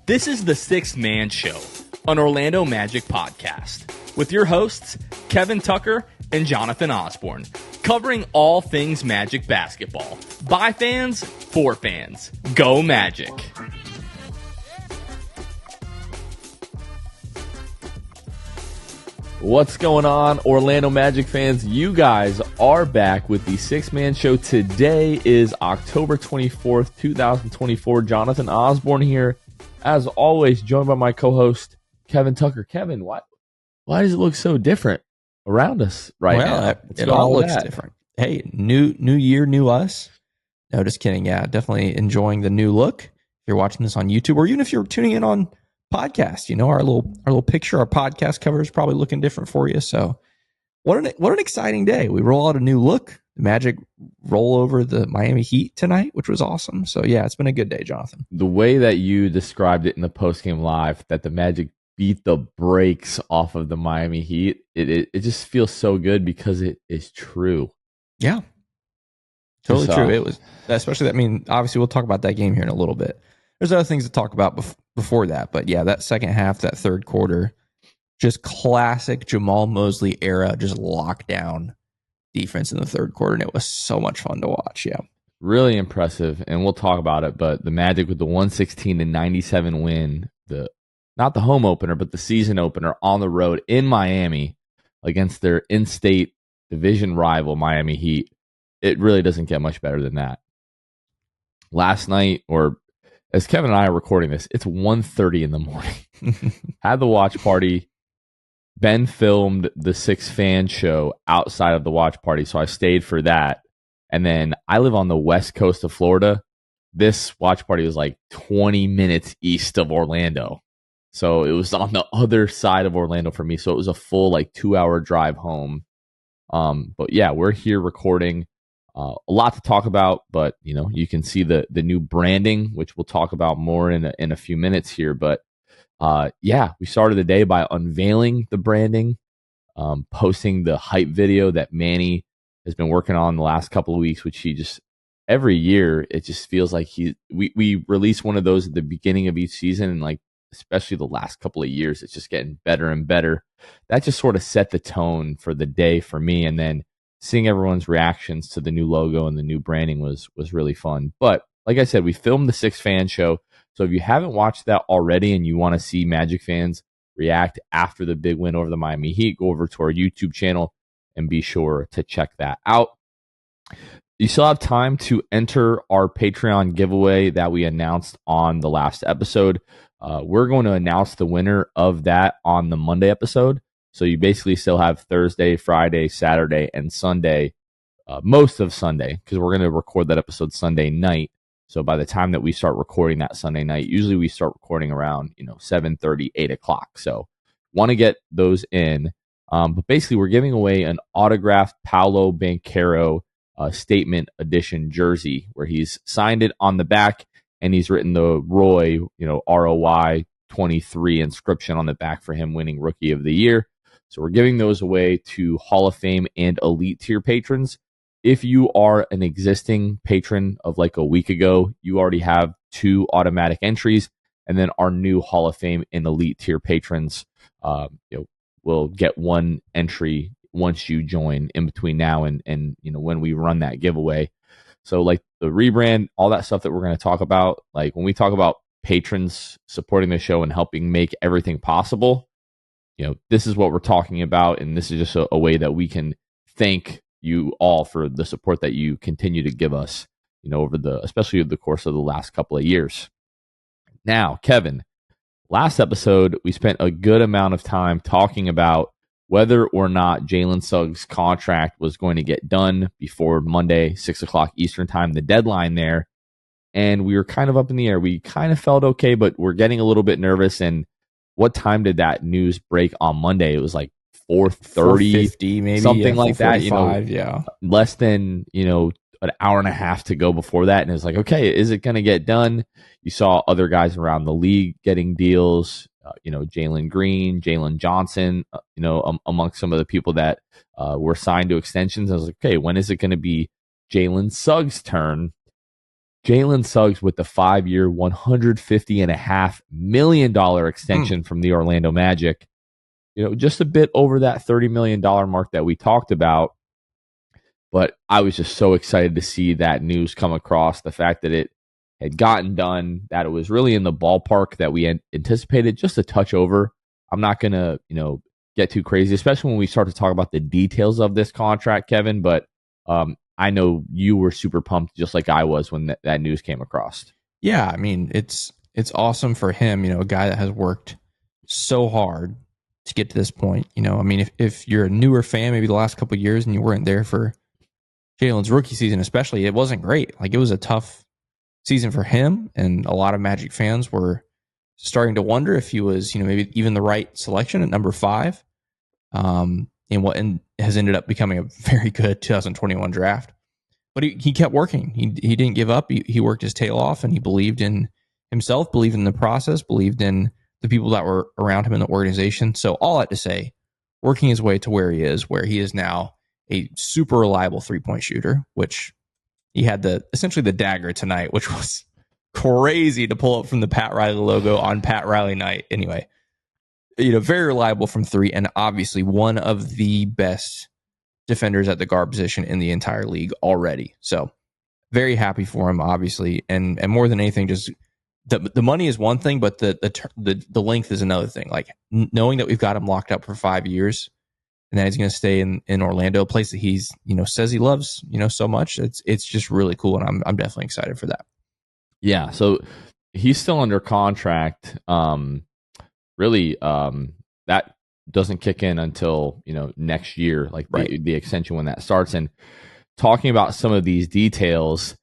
This is the Sixth Man Show, an Orlando Magic podcast, with your hosts, Kevin Tucker and Jonathan Osborne, covering all things Magic basketball. By fans, for fans. Go Magic! What's going on, Orlando Magic fans? You guys are back with the Sixth Man Show. Today is October 24th, 2024. Jonathan Osborne here, as always, joined by my co-host, Kevin Tucker. Kevin, why does it look so different around us now? It all looks different. Hey, new year, new us. No, just kidding. Yeah, definitely enjoying the new look. If you're watching this on YouTube, or even if you're tuning in on podcast, our little picture, our podcast cover is probably looking different for you. So what an exciting day. We roll out a new look. The Magic roll over the Miami Heat tonight, which was awesome. So yeah, it's been a good day, Jonathan. The way that you described it in the postgame live, that the Magic beat the brakes off of the Miami Heat, it just feels so good because it is true. Yeah, totally true. It was, especially, obviously we'll talk about that game here in a little bit. There's other things to talk about before that, but yeah, that second half, that third quarter, just classic Jamal Mosley era, just lockdown defense in the third quarter, and it was so much fun to watch. Yeah, really impressive, and we'll talk about it. But the Magic with the 116-97 win, not the home opener, but the season opener on the road in Miami against their in-state division rival Miami Heat. It really doesn't get much better than that. Last night, or as Kevin and I are recording this, it's 1:30 in the morning. Had the watch party. Ben filmed the Sixth Fan Show outside of the watch party, so I stayed for that. And then I live on the west coast of Florida. This watch party was like 20 minutes east of Orlando. So it was on the other side of Orlando for me. So it was a full 2-hour drive home. But yeah, we're here recording. A lot to talk about, but you can see the new branding, which we'll talk about more in a few minutes here. But yeah, we started the day by unveiling the branding, posting the hype video that Manny has been working on the last couple of weeks, which he just every year it just feels like we release one of those at the beginning of each season, and especially the last couple of years, it's just getting better and better. That just sort of set the tone for the day for me, and then seeing everyone's reactions to the new logo and the new branding was really fun. But like I said, we filmed the Sixth Fan Show. So if you haven't watched that already and you want to see Magic fans react after the big win over the Miami Heat, go over to our YouTube channel and be sure to check that out. You still have time to enter our Patreon giveaway that we announced on the last episode. We're going to announce the winner of that on the Monday episode. So you basically still have Thursday, Friday, Saturday, and Sunday, most of Sunday, because we're going to record that episode Sunday night. So by the time that we start recording that Sunday night, usually we start recording around 7:30, 8 o'clock. So want to get those in. But basically, we're giving away an autographed Paolo Banchero statement edition jersey, where he's signed it on the back and he's written the Roy, ROY 23 inscription on the back for him winning Rookie of the Year. So we're giving those away to Hall of Fame and Elite tier patrons. If you are an existing patron of a week ago, you already have 2 automatic entries. And then our new Hall of Fame and Elite tier patrons will get 1 entry once you join in between now and when we run that giveaway. So the rebrand, all that stuff that we're going to talk about, when we talk about patrons supporting the show and helping make everything possible, this is what we're talking about, and this is just a way that we can thank you all for the support that you continue to give us, especially over the course of the last couple of years. Now, Kevin, last episode, we spent a good amount of time talking about whether or not Jalen Suggs' contract was going to get done before Monday, 6 o'clock Eastern time, the deadline there. And we were kind of up in the air. We kind of felt okay, but we're getting a little bit nervous. And what time did that news break on Monday? It was 4:30, 4:50 maybe, something like that. Yeah, less than an hour and a half to go before that, and it was okay, is it going to get done? You saw other guys around the league getting deals. Jalen Green, Jalen Johnson, amongst some of the people that were signed to extensions. I was okay, when is it going to be Jalen Suggs' turn? Jalen Suggs with the 5-year, $150.5 million extension from the Orlando Magic. Just a bit over that $30 million mark that we talked about. But I was just so excited to see that news come across, the fact that it had gotten done, that it was really in the ballpark that we anticipated, just a touch over. I'm not going to, get too crazy, especially when we start to talk about the details of this contract, Kevin. But I know you were super pumped, just like I was when that news came across. Yeah, I mean, it's awesome for him, a guy that has worked so hard to get to this point. I mean, if you're a newer fan, maybe the last couple of years, and you weren't there for Jalen's rookie season, especially, it wasn't great. Like, it was a tough season for him, and a lot of Magic fans were starting to wonder if he was, maybe even the right selection at number 5. And has ended up becoming a very good 2021 draft. But he kept working. He didn't give up. He worked his tail off, and he believed in himself, believed in the process, believed in the people that were around him in the organization. So all that to say, working his way to where he is now a super reliable 3-point shooter, which he had essentially the dagger tonight, which was crazy to pull up from the Pat Riley logo on Pat Riley night. Anyway, very reliable from 3, and obviously one of the best defenders at the guard position in the entire league already. So very happy for him, obviously, and more than anything, just the money is one thing, but the length is another thing. Like, knowing that we've got him locked up for 5 years, and that he's going to stay in Orlando, a place that he's says he loves so much. It's just really cool, and I'm definitely excited for that. Yeah, so he's still under contract. Really, that doesn't kick in until next year, like the extension when that starts. And talking about some of these details,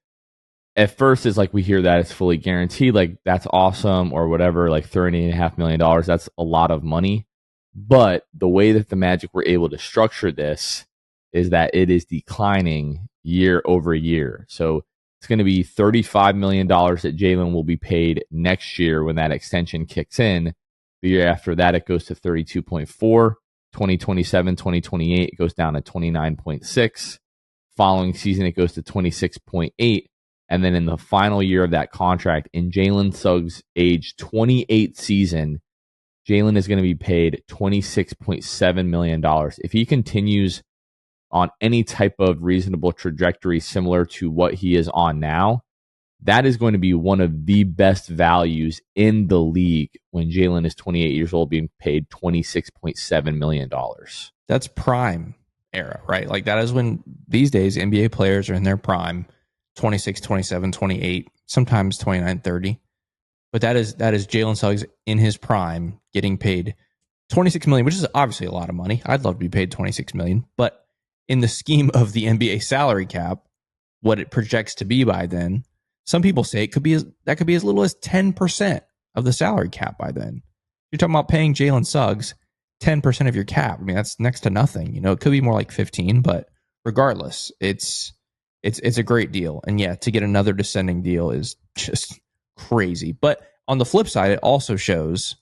at first it's like we hear that it's fully guaranteed, like that's awesome or whatever, like $30.5 million. That's a lot of money. But the way that the Magic were able to structure this is that it is declining year over year. So it's going to be $35 million that Jalen will be paid next year when that extension kicks in. The year after that, it goes to 32.4. 2027, 2028, it goes down to 29.6. Following season, it goes to 26.8. And then in the final year of that contract, in Jalen Suggs' age 28 season, Jalen is going to be paid $26.7 million. If he continues on any type of reasonable trajectory similar to what he is on now, that is going to be one of the best values in the league when Jalen is 28 years old, being paid $26.7 million. That's prime era, right? Like, that is when these days NBA players are in their prime, 26, 27, 28, sometimes 29, 30. But that is Jalen Suggs in his prime getting paid $26 million, which is obviously a lot of money. I'd love to be paid $26 million. But in the scheme of the NBA salary cap, what it projects to be by then, some people say that could be as little as 10% of the salary cap by then. You're talking about paying Jalen Suggs 10% of your cap. I mean, that's next to nothing. It could be more like 15, but regardless, it's a great deal. And yeah, to get another descending deal is just crazy. But on the flip side, it also shows,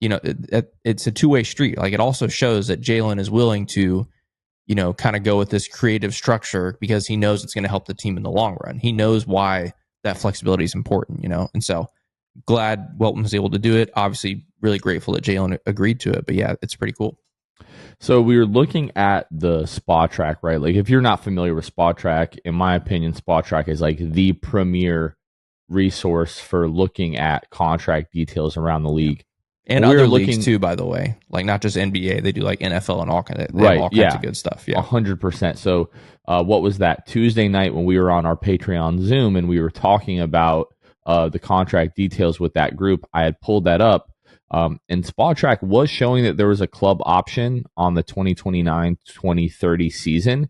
it's a two-way street. Like, it also shows that Jalen is willing to, kind of go with this creative structure because he knows it's going to help the team in the long run. He knows why that flexibility is important, and so glad Welton was able to do it. Obviously, really grateful that Jalen agreed to it. But yeah, it's pretty cool. So we were looking at the Spot Track, right? Like, if you're not familiar with Spot Track, in my opinion, Spot Track is like the premier resource for looking at contract details around the league. And other leagues too, by the way. Like, not just NBA. They do like NFL and all kinds of good stuff. Yeah, 100%. So what was that? Tuesday night when we were on our Patreon Zoom and we were talking about the contract details with that group, I had pulled that up. And Spot Track was showing that there was a club option on the 2029-2030 season.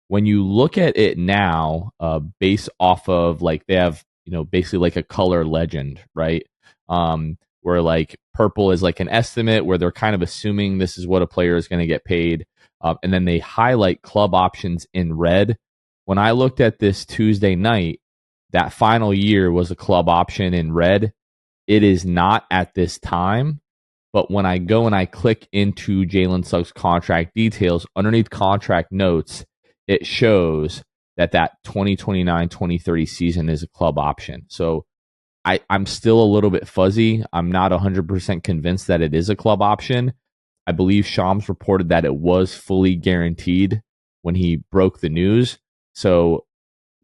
When you look at it now, based off of, like, they have, basically like a color legend, right? Where like purple is like an estimate where they're kind of assuming this is what a player is going to get paid. And then they highlight club options in red. When I looked at this Tuesday night, that final year was a club option in red. It is not at this time. But when I go and I click into Jalen Suggs contract details, underneath contract notes, it shows that 2029-2030 season is a club option. So I'm still a little bit fuzzy. I'm not 100% convinced that it is a club option. I believe Shams reported that it was fully guaranteed when he broke the news. So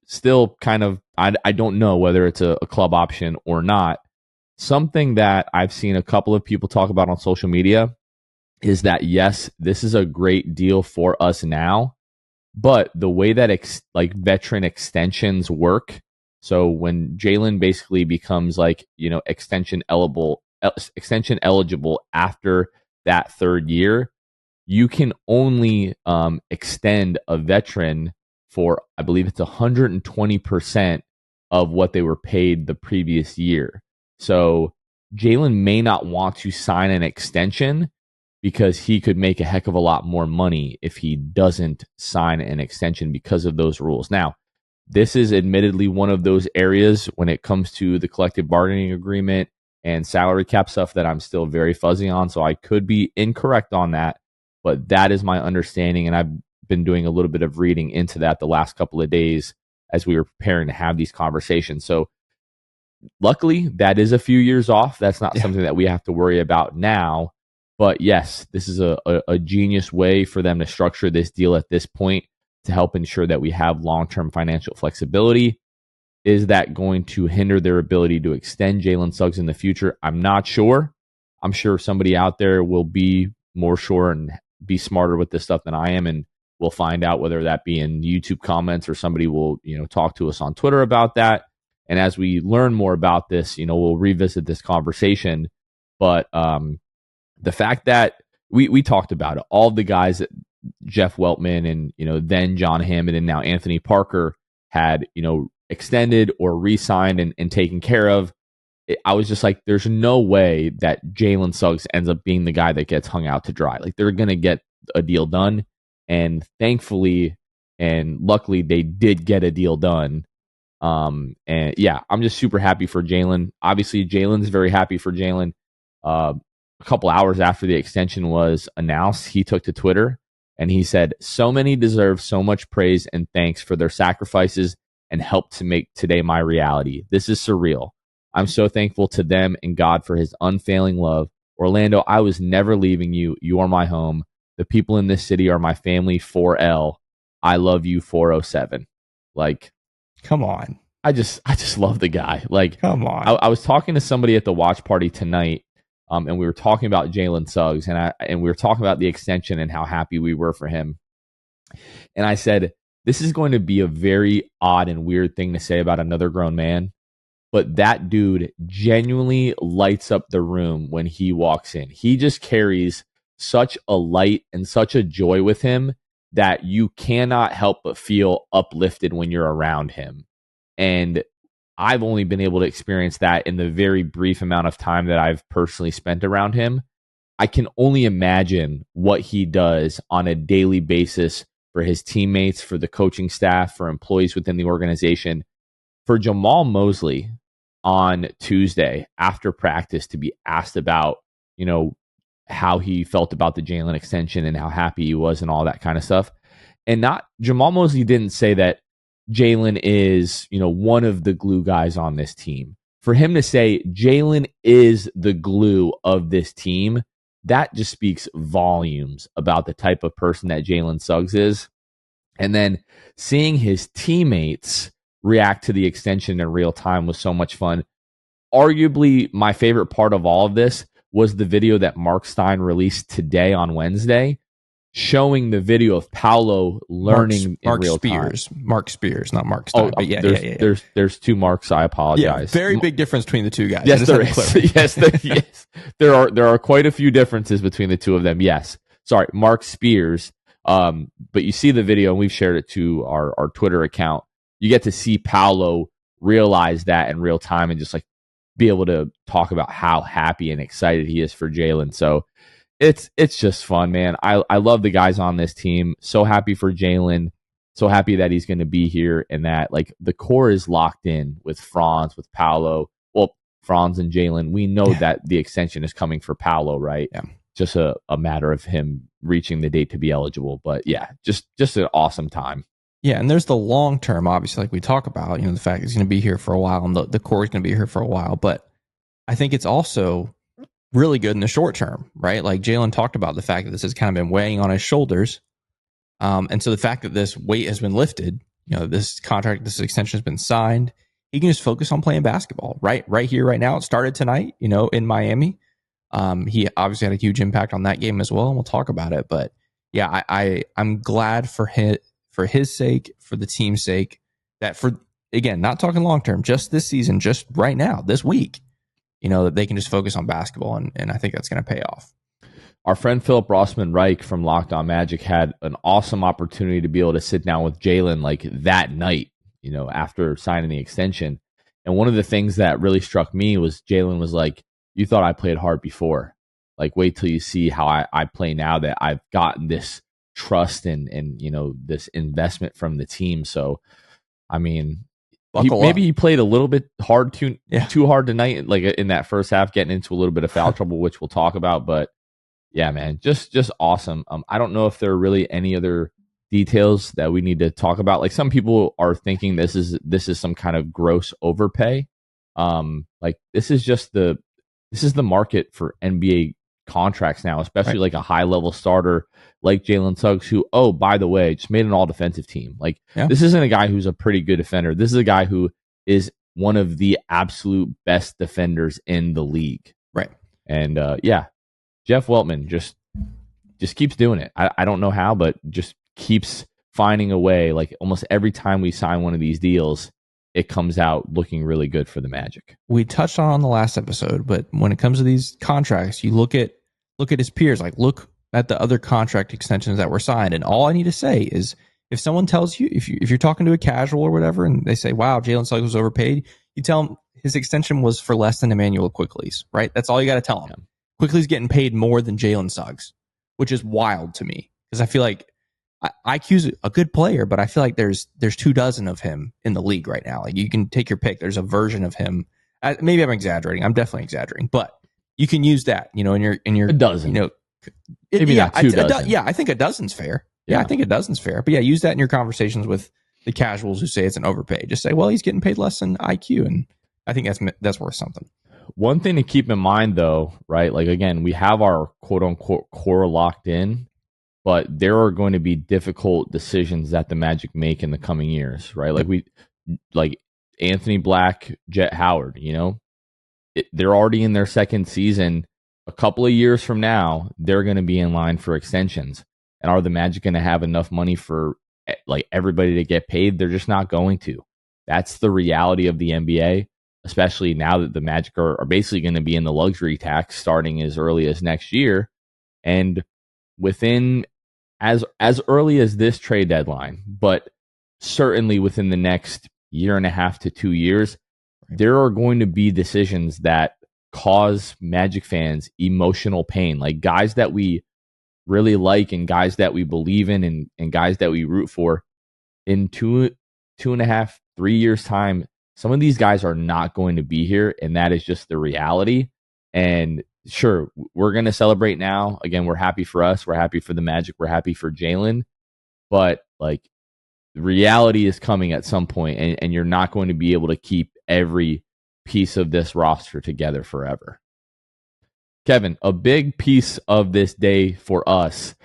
still kind of, I don't know whether it's a club option or not. Something that I've seen a couple of people talk about on social media is that, yes, this is a great deal for us now, but the way that like veteran extensions work, so when Jalen basically becomes like, extension eligible after that third year, you can only extend a veteran for, I believe it's 120% of what they were paid the previous year. So Jalen may not want to sign an extension because he could make a heck of a lot more money if he doesn't sign an extension because of those rules. Now, this is admittedly one of those areas when it comes to the collective bargaining agreement and salary cap stuff that I'm still very fuzzy on. So I could be incorrect on that, but that is my understanding. And I've been doing a little bit of reading into that the last couple of days as we were preparing to have these conversations. So luckily, that is a few years off. That's not something that we have to worry about now. But yes, this is a genius way for them to structure this deal at this point to help ensure that we have long-term financial flexibility. Is that going to hinder their ability to extend Jalen Suggs in the future? I'm not sure. I'm sure somebody out there will be more sure and be smarter with this stuff than I am, and we'll find out, whether that be in YouTube comments or somebody will talk to us on Twitter about that. And as we learn more about this, we'll revisit this conversation. But the fact that we talked about it, all the guys that Jeff Weltman and then John Hammond and now Anthony Parker had extended or re-signed and taken care of, I was just like, there's no way that Jalen Suggs ends up being the guy that gets hung out to dry. Like, they're going to get a deal done. And thankfully and luckily they did get a deal done. And yeah, I'm just super happy for Jalen. Obviously, Jalen's very happy for Jalen. A couple hours after the extension was announced, he took to Twitter and he said, "So many deserve so much praise and thanks for their sacrifices and help to make today my reality. This is surreal. I'm so thankful to them and God for his unfailing love. Orlando, I was never leaving you. You are my home. The people in this city are my family. 4L. I love you, 407. Like, come on. I just love the guy. Like, come on. I was talking to somebody at the watch party tonight, and we were talking about Jalen Suggs, and we were talking about the extension and how happy we were for him. And I said, this is going to be a very odd and weird thing to say about another grown man, but that dude genuinely lights up the room when he walks in. He just carries such a light and such a joy with him that you cannot help but feel uplifted when you're around him. And I've only been able to experience that in the very brief amount of time that I've personally spent around him. I can only imagine what he does on a daily basis for his teammates, for the coaching staff, for employees within the organization. For Jamal Mosley on Tuesday after practice to be asked about, how he felt about the Jalen extension and how happy he was and all that kind of stuff. And Jamal Mosley didn't say that Jalen is, one of the glue guys on this team. For him to say Jalen is the glue of this team, that just speaks volumes about the type of person that Jalen Suggs is. And then seeing his teammates react to the extension in real time was so much fun. Arguably, my favorite part of all of this was the video that Mark Stein released today on Wednesday, showing the video of Paolo learning in real time. Mark Spears, not Mark Stein. But yeah. There's two Marks. I apologize. Yeah, very big difference between the two guys. Yes, there is. Yes, there are quite a few differences between the two of them. Yes, sorry, Mark Spears. But you see the video, and we've shared it to our Twitter account. You get to see Paolo realize that in real time and just like be able to talk about how happy and excited he is for Jalen. So it's just fun, man. I love the guys on this team. So happy for Jalen. So happy that he's going to be here and that like the core is locked in with Franz, with Paolo. Well, Franz and Jalen, we know that the extension is coming for Paolo, right? Yeah. Just a matter of him reaching the date to be eligible. But yeah, just an awesome time. Yeah, and there's the long term, obviously, like we talk about, the fact he's going to be here for a while and the core is going to be here for a while. But I think it's also really good in the short term, right? Like Jalen talked about the fact that this has kind of been weighing on his shoulders. And so the fact that this weight has been lifted, this contract, this extension has been signed, he can just focus on playing basketball right here, right now. It started tonight, in Miami. He obviously had a huge impact on that game as well, and we'll talk about it. But yeah, I'm glad for his sake, for the team's sake, that again, not talking long term, just this season, just right now, this week, that they can just focus on basketball, and I think that's going to pay off. Our friend Philip Rossman Reich from Locked On Magic had an awesome opportunity to be able to sit down with Jalen like that night, after signing the extension. And one of the things that really struck me was Jalen was like, "You thought I played hard before. Like, wait till you see how I play now that I've gotten this trust and this investment from the team." So, I mean, maybe he played a little bit hard, too hard tonight, like in that first half, getting into a little bit of foul trouble, which we'll talk about. But yeah, man, just awesome. I don't know if there are really any other details that we need to talk about. Like some people are thinking this is some kind of gross overpay. Like this is the market for NBA contracts now, especially like a high level starter like Jalen Suggs, who, oh, by the way, just made an all defensive team. Like this isn't a guy who's a pretty good defender. This is a guy who is one of the absolute best defenders in the league. Right. And Jeff Weltman just keeps doing it. I don't know how, but just keeps finding a way. Like almost every time we sign one of these deals, it comes out looking really good for the Magic. We touched on the last episode, but when it comes to these contracts, you look at his peers, like look at the other contract extensions that were signed. And all I need to say is if someone tells you, if you're talking to a casual or whatever, and they say, wow, Jalen Suggs was overpaid, you tell them his extension was for less than Emmanuel Quickley's, right? That's all you got to tell them. Yeah. Quickley's getting paid more than Jalen Suggs, which is wild to me because I feel like IQ's a good player, but I feel like there's 24 of him in the league right now. Like you can take your pick. There's a version of him. Maybe I'm exaggerating. I'm definitely exaggerating, but you can use that, in your a dozen. Maybe not 2 dozen. I think a dozen's fair. Yeah, I think a dozen's fair. But yeah, use that in your conversations with the casuals who say it's an overpay. Just say, well, he's getting paid less than IQ, and I think that's worth something. One thing to keep in mind, though, right? Like, again, we have our quote-unquote core locked in, but there are going to be difficult decisions that the Magic make in the coming years, right? Like Anthony Black, Jet Howard, they're already in their second season. A couple of years from now, they're going to be in line for extensions. And are the Magic going to have enough money for like everybody to get paid? They're just not going to. That's the reality of the NBA. Especially now that the Magic are basically going to be in the luxury tax starting as early as next year. And within as early as this trade deadline, but certainly within the next year and a half to 2 years, there are going to be decisions that cause Magic fans emotional pain. Like guys that we really like and guys that we believe in and guys that we root for in 2.5, 3 years time. Some of these guys are not going to be here, and that is just the reality. And sure, we're going to celebrate now. Again, we're happy for us. We're happy for the Magic. We're happy for Jalen. But, like, reality is coming at some point, and you're not going to be able to keep every piece of this roster together forever. Kevin, a big piece of this day for us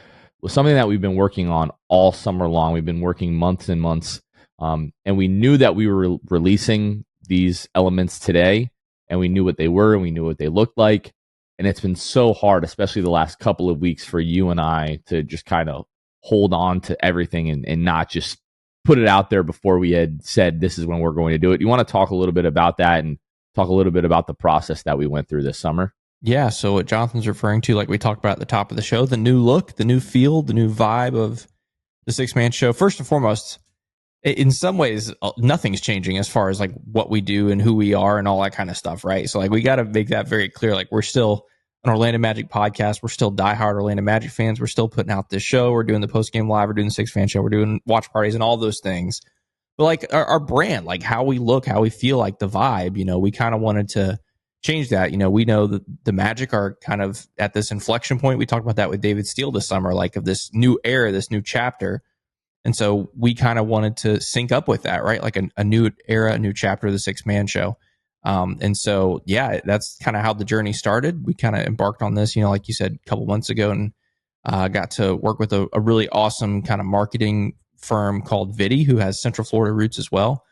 was something that we've been working on all summer long. We've been working months and months. And we knew that we were releasing these elements today, and we knew what they were, and we knew what they looked like. And it's been so hard, especially the last couple of weeks, for you and I to just kind of hold on to everything and not just put it out there before we had said this is when we're going to do it. You want to talk a little bit about that and talk a little bit about the process that we went through this summer? Yeah, so what Jonathan's referring to, like we talked about at the top of the show, the new look, the new feel, the new vibe of the Six-Man Show. First and foremost, in some ways, nothing's changing as far as like what we do and who we are and all that kind of stuff, right? So like we got to make that very clear. Like we're still an Orlando Magic podcast. We're still diehard Orlando Magic fans. We're still putting out this show. We're doing the post-game live. We're doing the Six-Man Show. We're doing watch parties and all those things. But like our brand, like how we look, how we feel, like the vibe, we kind of wanted to change that. We know that the Magic are kind of at this inflection point. We talked about that with David Steele this summer, like of this new era, this new chapter. And so we kind of wanted to sync up with that, right? Like a new era, a new chapter of the Six Man Show. And so, yeah, that's kind of how the journey started. We kind of embarked on this, like you said, a couple months ago, and got to work with a really awesome kind of marketing firm called Vidi, who has Central Florida roots as well,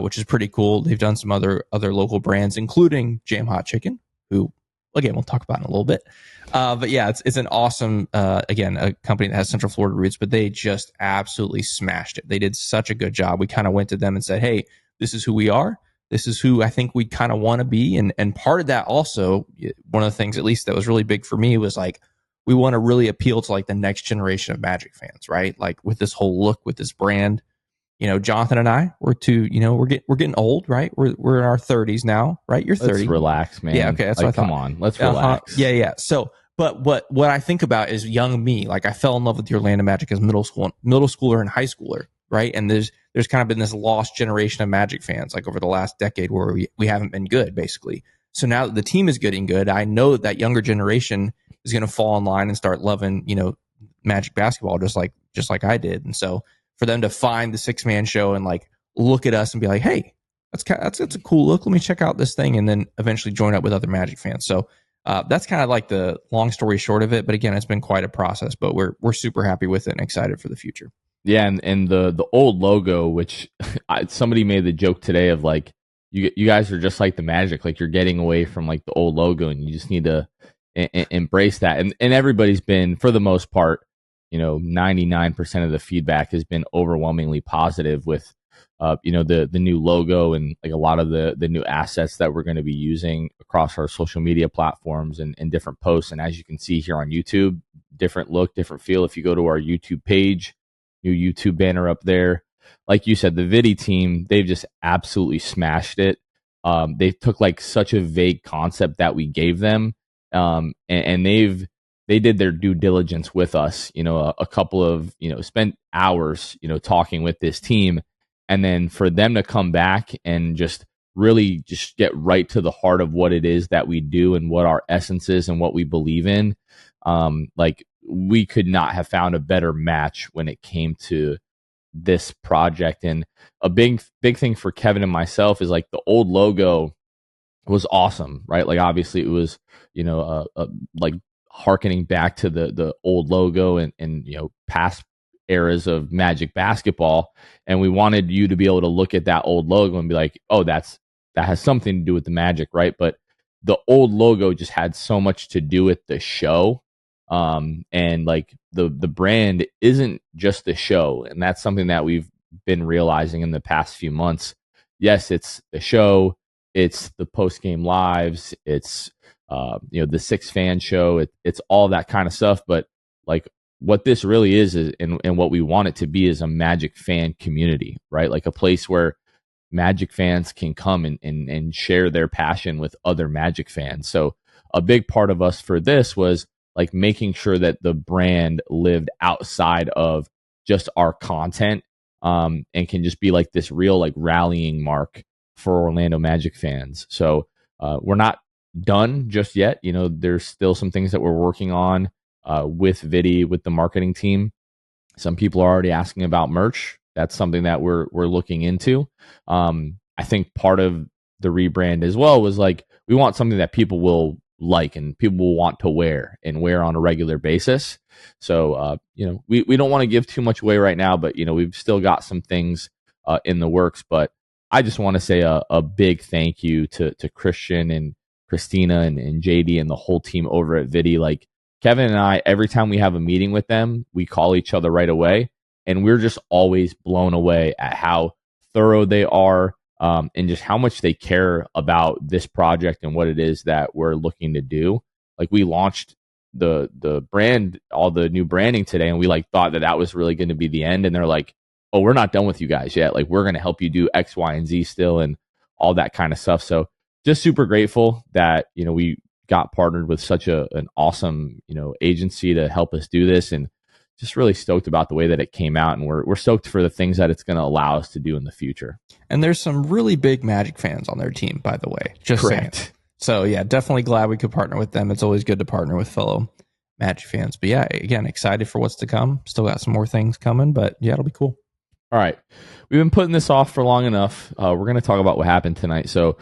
which is pretty cool. They've done some other local brands, including Jam Hot Chicken, who, again, we'll talk about in a little bit. But yeah, it's an awesome, again, a company that has Central Florida roots, but they just absolutely smashed it. They did such a good job. We kind of went to them and said, hey, this is who we are. This is who I think we kind of want to be. And part of that also, one of the things, at least that was really big for me, was like, we want to really appeal to like the next generation of Magic fans, right? Like with this whole look, with this brand. Jonathan and I, we're getting old, right? We're in our 30s now, right? You're 30. Let's relax, man. Yeah, okay, that's what I thought. Come on, let's relax. Yeah. So, but what I think about is young me. Like I fell in love with the Orlando Magic as middle schooler and high schooler, right? And there's kind of been this lost generation of Magic fans, like over the last decade, where we haven't been good, basically. So now that the team is getting good, I know that younger generation is going to fall in line and start loving, Magic basketball just like I did. And so for them to find the Six Man Show and like look at us and be like, hey, that's a cool look. Let me check out this thing, and then eventually join up with other Magic fans. So that's kind of like the long story short of it. But again, it's been quite a process, but we're super happy with it and excited for the future. Yeah, and the old logo, which somebody made the joke today of like, you guys are just like the Magic, like you're getting away from like the old logo, and you just need to embrace that. And everybody's been, for the most part, 99% of the feedback has been overwhelmingly positive with, the new logo and like a lot of the new assets that we're going to be using across our social media platforms and different posts. And as you can see here on YouTube, different look, different feel. If you go to our YouTube page, new YouTube banner up there, like you said, the Vidi team, they've just absolutely smashed it. They took like such a vague concept that we gave them, and they did their due diligence with us, a couple of, spent hours, talking with this team. And then for them to come back and just really just get right to the heart of what it is that we do and what our essence is and what we believe in. Like we could not have found a better match when it came to this project. And a big thing for Kevin and myself is like the old logo was awesome, right? Like obviously it was, like harkening back to the old logo and past eras of Magic basketball, and we wanted you to be able to look at that old logo and be like, oh, that has something to do with the Magic, right? But the old logo just had so much to do with the show, and like the brand isn't just the show, and that's something that we've been realizing in the past few months. Yes, it's the show, it's the post game lives, it's the Six Fan Show, it's all that kind of stuff. But like what this really is and what we want it to be is a Magic fan community, right? Like a place where Magic fans can come and share their passion with other Magic fans. So a big part of us for this was like making sure that the brand lived outside of just our content, and can just be like this real like rallying mark for Orlando Magic fans. So we're not done just yet. There's still some things that we're working on with Vidi, with the marketing team. Some people are already asking about merch. That's something that we're looking into. I think part of the rebrand as well was like, we want something that people will like and people will want to wear on a regular basis. So, we don't want to give too much away right now, but, we've still got some things in the works. But I just want to say a big thank you to Christian and Christina and JD and the whole team over at Vidi. Like Kevin and I, every time we have a meeting with them, we call each other right away, and we're just always blown away at how thorough they are, and just how much they care about this project and what it is that we're looking to do. Like we launched the brand, all the new branding today, and we like thought that was really going to be the end. And they're like, oh, we're not done with you guys yet. Like we're going to help you do X, Y, and Z still, and all that kind of stuff. So just super grateful that, we got partnered with such an awesome, agency to help us do this, and just really stoked about the way that it came out. And we're stoked for the things that it's going to allow us to do in the future. And there's some really big Magic fans on their team, by the way. Just correct. Saying. So yeah, definitely glad we could partner with them. It's always good to partner with fellow Magic fans. But yeah, again, excited for what's to come. Still got some more things coming, but yeah, it'll be cool. All right. We've been putting this off for long enough. We're going to talk about what happened tonight. So,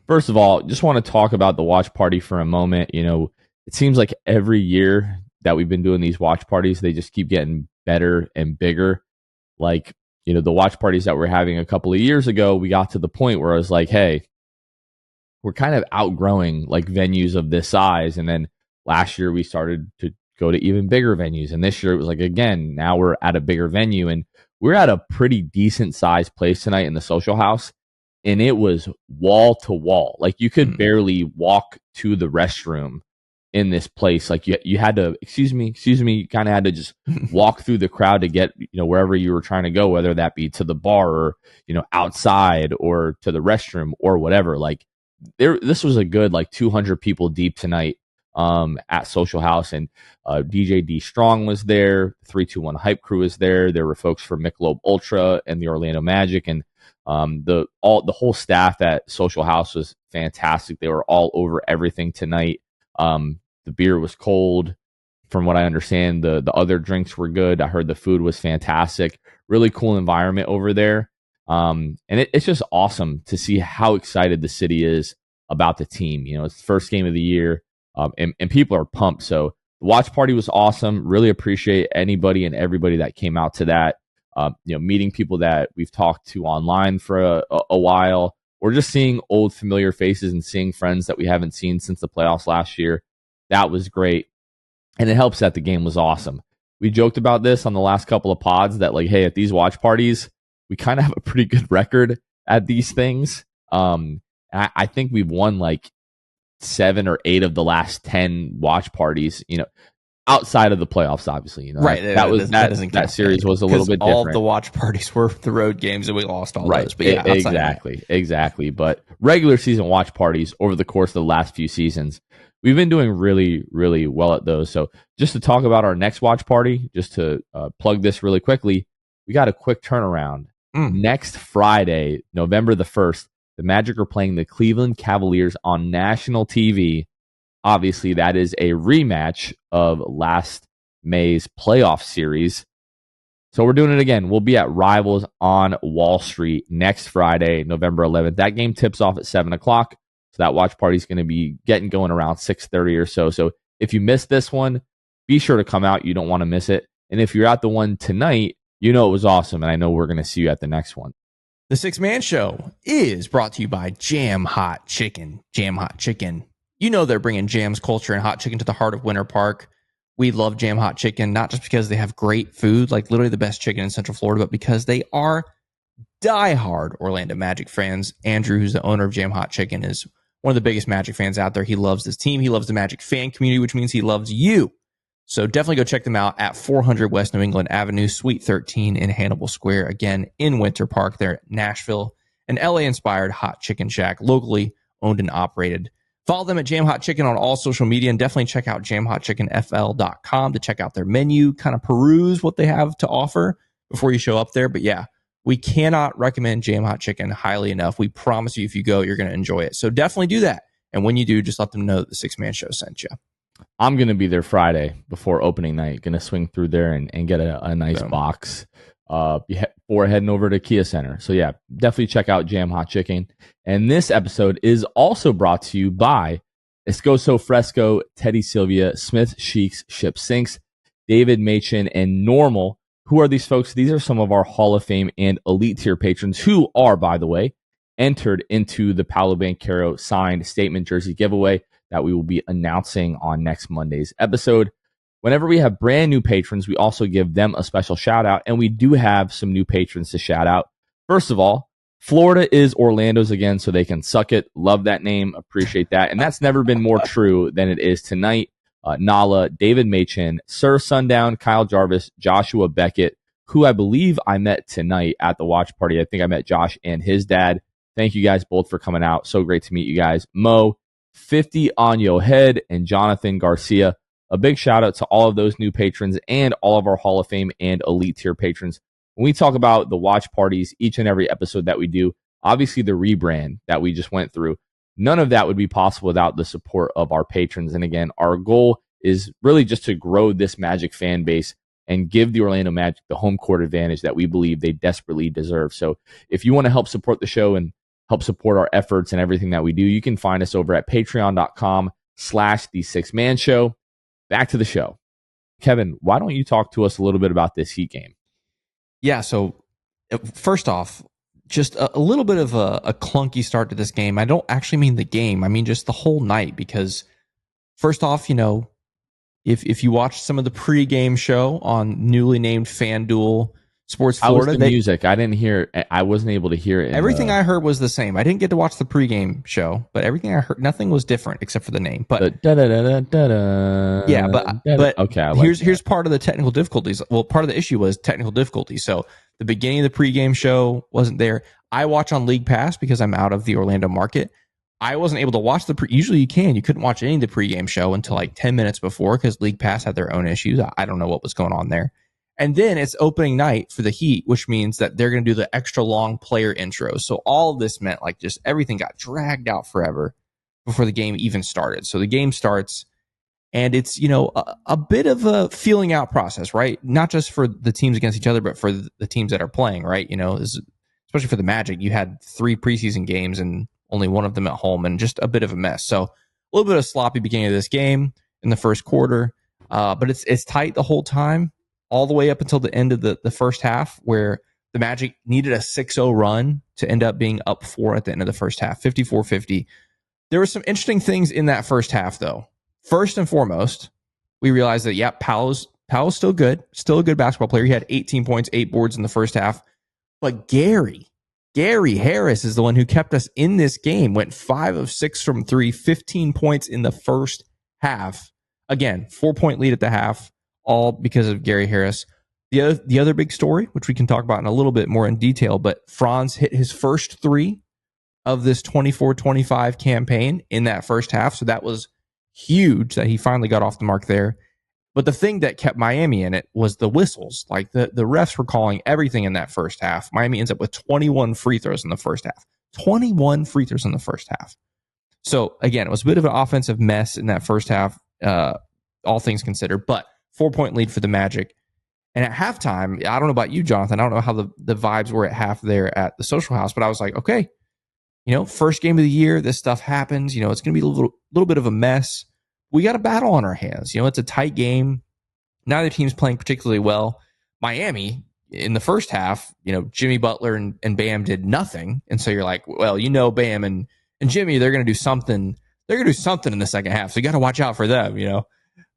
first of all, just want to talk about the watch party for a moment. You know, it seems like every year that we've been doing these watch parties, they just keep getting better and bigger. Like, you know, the watch parties that we're having a couple of years ago, we got to the point where I was like, hey, we're kind of outgrowing like venues of this size. And then last year we started to go to even bigger venues. And this year it was like, again, now we're at a bigger venue. And we're at a pretty decent sized place tonight in the Social House, and it was wall to wall. Like you could barely walk to the restroom in this place. Like you had to, excuse me, you kind of had to just walk through the crowd to get, you know, wherever you were trying to go, whether that be to the bar or, you know, outside or to the restroom or whatever. Like this was a good like 200 people deep tonight at Social House, and DJ D Strong was there. 321 Hype Crew was there. There were folks from Michelob Ultra and the Orlando Magic, and the whole staff at Social House was fantastic. They were all over everything tonight. The beer was cold, from what I understand. The other drinks were good. I heard the food was fantastic. Really cool environment over there. And it's just awesome to see how excited the city is about the team. You know, it's the first game of the year. And people are pumped. So the watch party was awesome. Really appreciate anybody and everybody that came out to that. You know, meeting people that we've talked to online for a while, or just seeing old familiar faces and seeing friends that we haven't seen since the playoffs last year. That was great. And it helps that the game was awesome. We joked about this on the last couple of pods that like, hey, at these watch parties, we kind of have a pretty good record at these things. I think we've won like 7 or 8 of the last 10 watch parties, you know, outside of the playoffs, obviously, you know, right. That series was a little bit different. All of the watch parties were the road games and we lost all those. But yeah, exactly. But regular season watch parties over the course of the last few seasons, we've been doing really, really well at those. So just to talk about our next watch party, just to plug this really quickly, we got a quick turnaround. Next Friday, November the 1st, the Magic are playing the Cleveland Cavaliers on national TV. Obviously, that is a rematch of last May's playoff series. So we're doing it again. We'll be at Rivals on Wall Street next Friday, November 11th. That game tips off at 7 o'clock. So that watch party is going to be getting going around 6:30 or so. So if you missed this one, be sure to come out. You don't want to miss it. And if you're at the one tonight, you know it was awesome. And I know we're going to see you at the next one. The Six Man Show is brought to you by Jam Hot Chicken. Jam Hot Chicken. You know they're bringing Jam's culture and hot chicken to the heart of Winter Park. We love Jam Hot Chicken, not just because they have great food, like literally the best chicken in Central Florida, but because they are diehard Orlando Magic fans. Andrew, who's the owner of Jam Hot Chicken, is one of the biggest Magic fans out there. He loves his team. He loves the Magic fan community, which means he loves you. So definitely go check them out at 400 West New England Avenue, Suite 13 in Hannibal Square. Again, in Winter Park. They're at Nashville, an LA-inspired hot chicken shack, locally owned and operated. Follow them at Jam Hot Chicken on all social media, and definitely check out jamhotchickenfl.com to check out their menu, kind of peruse what they have to offer before you show up there. But yeah, we cannot recommend Jam Hot Chicken highly enough. We promise you, if you go, you're going to enjoy it. So definitely do that. And when you do, just let them know that the Six Man Show sent you. I'm going to be there Friday before opening night. Going to swing through there and get a nice box before heading over to Kia Center. So yeah, definitely check out Jam Hot Chicken. And this episode is also brought to you by Escoso Fresco, Teddy Sylvia, Smith Sheiks, Ship Sinks, David Machin, and Normal. Who are these folks? These are some of our Hall of Fame and Elite Tier patrons who are, by the way, entered into the Paolo Banchero signed statement jersey giveaway that we will be announcing on next Monday's episode. Whenever we have brand new patrons, we also give them a special shout out, and we do have some new patrons to shout out. First of all, Florida is Orlando's again, so they can suck it. Love that name. Appreciate that. And that's never been more true than it is tonight. Nala, David Machin, Sir Sundown, Kyle Jarvis, Joshua Beckett, who I believe I met tonight at the watch party. I think I met Josh and his dad. Thank you guys both for coming out. So great to meet you guys. Mo, 50 on your head, and Jonathan Garcia. A big shout out to all of those new patrons and all of our Hall of Fame and Elite Tier patrons. When we talk about the watch parties, each and every episode that we do, obviously the rebrand that we just went through, none of that would be possible without the support of our patrons. And again, our goal is really just to grow this Magic fan base and give the Orlando Magic the home court advantage that we believe they desperately deserve. So if you want to help support the show and help support our efforts and everything that we do, you can find us over at patreon.com/the6man show. Back to the show. Kevin, why don't you talk to us a little bit about this Heat game? Yeah, so first off, just a little bit of a clunky start to this game. I don't actually mean the game. I mean just the whole night, because first off, if you watch some of the pregame show on newly named FanDuel Sports Florida, how was the music? I didn't hear. I wasn't able to hear it. Everything I heard was the same. I didn't get to watch the pregame show, but everything I heard, nothing was different except for the name. But yeah, but okay. Here's part of the technical difficulties. Well, part of the issue was technical difficulties. So the beginning of the pregame show wasn't there. I watch on League Pass because I'm out of the Orlando market. I wasn't able to watch usually you couldn't watch any of the pregame show until like 10 minutes before, because League Pass had their own issues. I don't know what was going on there. And then it's opening night for the Heat, which means that they're going to do the extra long player intros. So all of this meant like just everything got dragged out forever before the game even started. So the game starts, and it's, a bit of a feeling out process, right? Not just for the teams against each other, but for the teams that are playing, right? Especially for the Magic, you had 3 preseason games and only one of them at home, and just a bit of a mess. So a little bit of sloppy beginning of this game in the first quarter, but it's tight the whole time, all the way up until the end of the first half, where the Magic needed a 6-0 run to end up being up 4 at the end of the first half, 54-50. There were some interesting things in that first half, though. First and foremost, we realized that, Paolo's still good, still a good basketball player. He had 18 points, 8 boards in the first half. But Gary Harris is the one who kept us in this game, went 5 of 6 from 3, 15 points in the first half. Again, 4-point lead at the half, all because of Gary Harris. The other big story, which we can talk about in a little bit more in detail, but Franz hit his first 3 of this 24-25 campaign in that first half. So that was huge that he finally got off the mark there. But the thing that kept Miami in it was the whistles. Like the refs were calling everything in that first half. Miami ends up with 21 free throws in the first half. 21 free throws in the first half. So again, it was a bit of an offensive mess in that first half, all things considered, but 4-point lead for the Magic. And at halftime, I don't know about you, Jonathan. I don't know how the vibes were at half there at the Social House, but I was like, okay, first game of the year, this stuff happens. It's going to be a little bit of a mess. We got a battle on our hands. It's a tight game. Neither team's playing particularly well. Miami, in the first half, Jimmy Butler and Bam did nothing. And so you're like, well, Bam and Jimmy, they're going to do something. They're going to do something in the second half. So you got to watch out for them,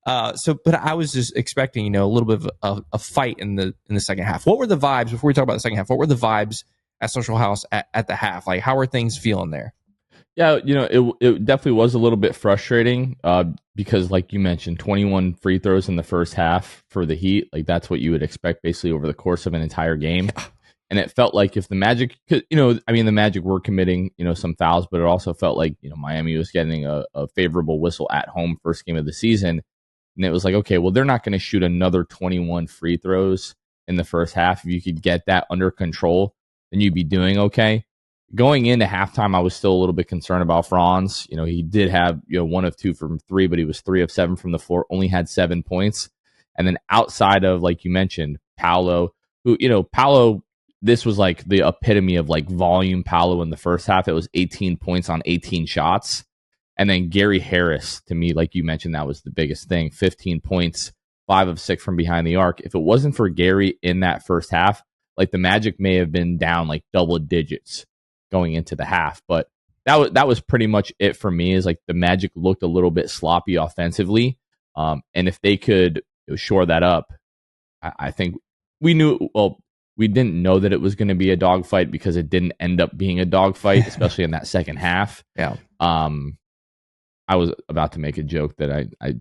but I was just expecting, a little bit of a fight in the second half. What were the vibes, before we talk about the second half, what were the vibes at Social House at the half? Like, how are things feeling there? Yeah, it definitely was a little bit frustrating because, like you mentioned, 21 free throws in the first half for the Heat. Like, that's what you would expect basically over the course of an entire game. And it felt like if the Magic, the Magic were committing, some fouls, but it also felt like, Miami was getting a favorable whistle at home first game of the season. And it was like, okay, well, they're not going to shoot another 21 free throws in the first half. If you could get that under control, then you'd be doing okay. Going into halftime, I was still a little bit concerned about Franz. He did have 1 of 2 from 3, but he was 3 of 7 from the floor, only had 7 points. And then outside of, like you mentioned, Paolo, who, Paolo, this was like the epitome of like volume Paolo in the first half. It was 18 points on 18 shots. And then Gary Harris, to me, like you mentioned, that was the biggest thing. 15 points, 5 of 6 from behind the arc. If it wasn't for Gary in that first half, like the Magic may have been down like double digits going into the half. But that was pretty much it for me, is like the Magic looked a little bit sloppy offensively. And if they could shore that up, I think we didn't know that it was going to be a dogfight because it didn't end up being a dogfight, especially in that second half. Yeah. I was about to make a joke that I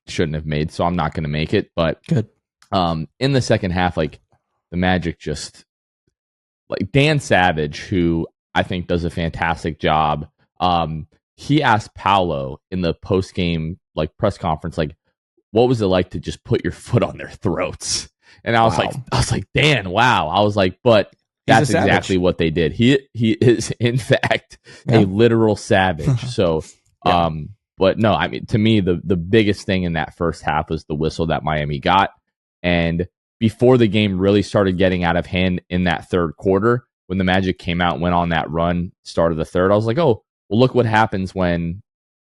shouldn't have made, so I'm not going to make it. But good. In the second half, like the Magic just, like Dan Savage, who I think does a fantastic job. He asked Paolo in the post game like press conference, like, what was it like to just put your foot on their throats? And I was like, Dan, wow. I was like, but that's exactly what they did. He is in fact a literal savage. So, but no, I mean, to me, the biggest thing in that first half was the whistle that Miami got. And before the game really started getting out of hand in that third quarter, when the Magic came out and went on that run, started the third, I was like, oh, well, look what happens when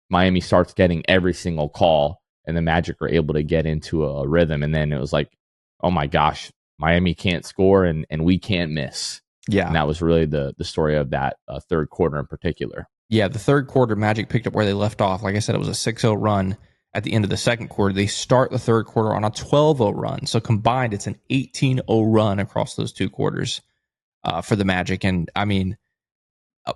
Miami starts getting every single call and the Magic are able to get into a rhythm. And then it was like, oh my gosh, Miami can't score and we can't miss. Yeah. And that was really the story of that third quarter in particular. Yeah, the third quarter, Magic picked up where they left off. Like I said, it was a 6-0 run at the end of the second quarter. They start the third quarter on a 12-0 run. So combined, it's an 18-0 run across those two quarters for the Magic. And I mean,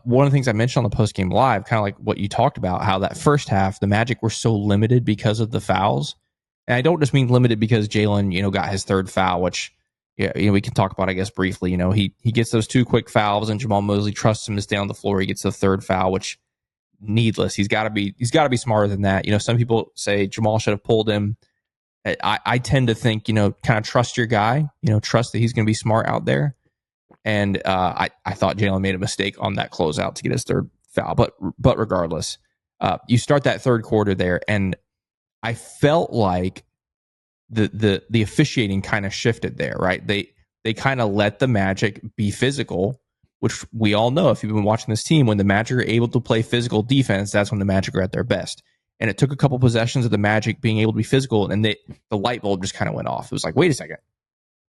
one of the things I mentioned on the postgame live, kind of like what you talked about, how that first half, the Magic were so limited because of the fouls. And I don't just mean limited because Jalen, got his third foul, which we can talk about, I guess, briefly. He gets those two quick fouls, and Jamal Mosley trusts him to stay on the floor. He gets the third foul, which needless. He's got to be smarter than that. Some people say Jamal should have pulled him. I tend to think, kind of trust your guy. Trust that he's going to be smart out there. And I thought Jalen made a mistake on that closeout to get his third foul. But regardless, you start that third quarter there, and I felt like the officiating kind of shifted there, right? They kind of let the Magic be physical, which we all know, if you've been watching this team, when the Magic are able to play physical defense, that's when the Magic are at their best. And it took a couple possessions of the Magic being able to be physical, and the light bulb just kind of went off. It was like, wait a second.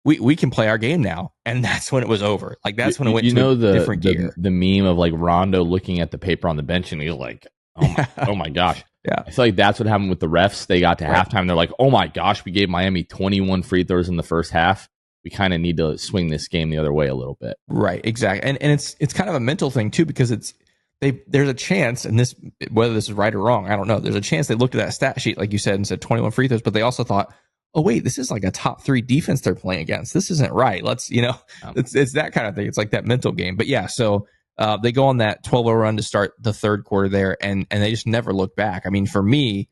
We can play our game now. And that's when it was over. Like, that's when it went to a different gear. The meme of like Rondo looking at the paper on the bench and he's like, oh my gosh. Yeah. I feel like that's what happened with the refs. They got to halftime. They're like, oh my gosh, we gave Miami 21 free throws in the first half. We kind of need to swing this game the other way a little bit. Right. Exactly. And it's kind of a mental thing too, because there's a chance, and this, whether this is right or wrong, I don't know. There's a chance they looked at that stat sheet, like you said, and said 21 free throws, but they also thought, oh wait, this is like a top 3 defense they're playing against. This isn't right. Let's, it's that kind of thing. It's like that mental game. But yeah, so they go on that 12-0 run to start the third quarter there, and they just never look back. I mean, for me,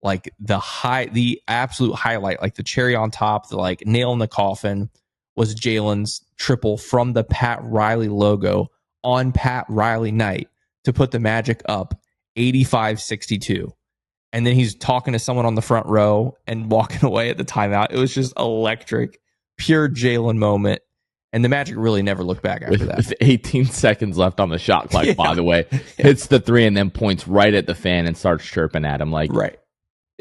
like the absolute highlight, like the cherry on top, the like nail in the coffin, was Jalen's triple from the Pat Riley logo on Pat Riley night to put the Magic up 85-62. And then he's talking to someone on the front row and walking away at the timeout. It was just electric, pure Jalen moment. And the Magic really never looked back after that. With 18 seconds left on the shot clock, by the way, hits the 3 and then points right at the fan and starts chirping at him. Like, right.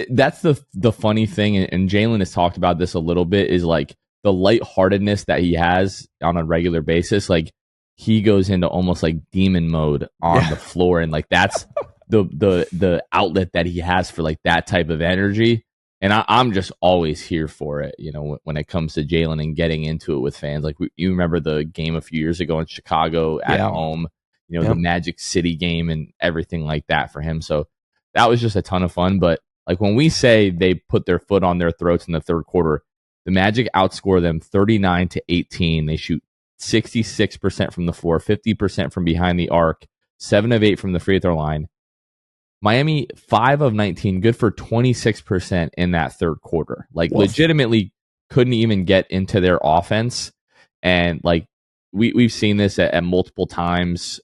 That's the funny thing, and Jalen has talked about this a little bit, is like the lightheartedness that he has on a regular basis. Like, he goes into almost like demon mode on the floor, and like that's the outlet that he has for like that type of energy. And I'm just always here for it, when it comes to Jalen and getting into it with fans. Like, you remember the game a few years ago in Chicago at home, the Magic City game and everything like that for him. So that was just a ton of fun. But like, when we say they put their foot on their throats in the third quarter, the Magic outscore them 39-18. They shoot 66% from the floor, 50% from behind the arc, 7 of 8 from the free throw line. Miami, 5 of 19, good for 26% in that third quarter. Like, legitimately couldn't even get into their offense. And like, we've seen this at multiple times,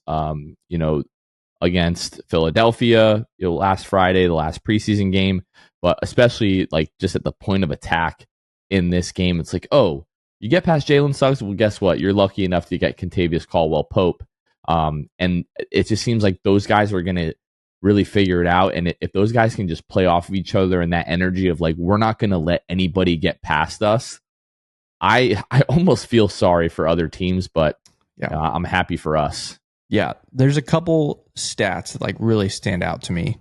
against Philadelphia, last Friday, the last preseason game, but especially like just at the point of attack in this game. It's like, oh, you get past Jalen Suggs, well, guess what? You're lucky enough to get Kentavious Caldwell-Pope. And it just seems like those guys are going to really figure it out. And if those guys can just play off of each other and that energy of like, we're not going to let anybody get past us, I almost feel sorry for other teams, but I'm happy for us. Yeah, there's a couple stats that like really stand out to me